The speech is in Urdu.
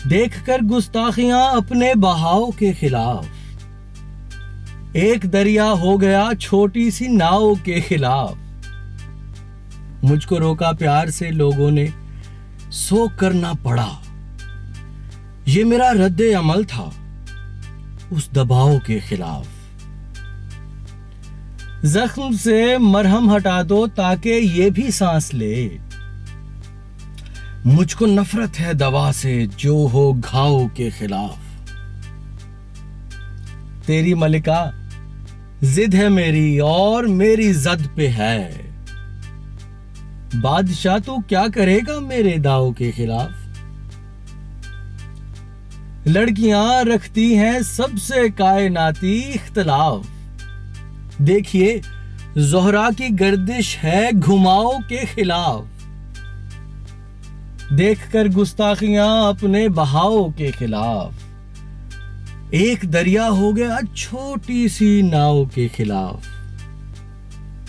دیکھ کر گستاخیاں اپنے بہاؤ کے خلاف، ایک دریا ہو گیا چھوٹی سی ناؤ کے خلاف۔ مجھ کو روکا پیار سے لوگوں نے، سو کرنا پڑا، یہ میرا رد عمل تھا اس دباؤ کے خلاف۔ زخم سے مرہم ہٹا دو تاکہ یہ بھی سانس لے، مجھ کو نفرت ہے دوا سے جو ہو گھاؤ کے خلاف۔ تیری ملکہ ضد ہے میری اور میری زد پہ ہے، بادشاہ تو کیا کرے گا میرے داؤ کے خلاف۔ لڑکیاں رکھتی ہیں سب سے کائناتی اختلاف، دیکھیے زہرا کی گردش ہے گھماؤ کے خلاف۔ دیکھ کر گستاخیاں اپنے بہاؤ کے خلاف، ایک دریا ہو گیا چھوٹی سی ناؤ کے خلاف۔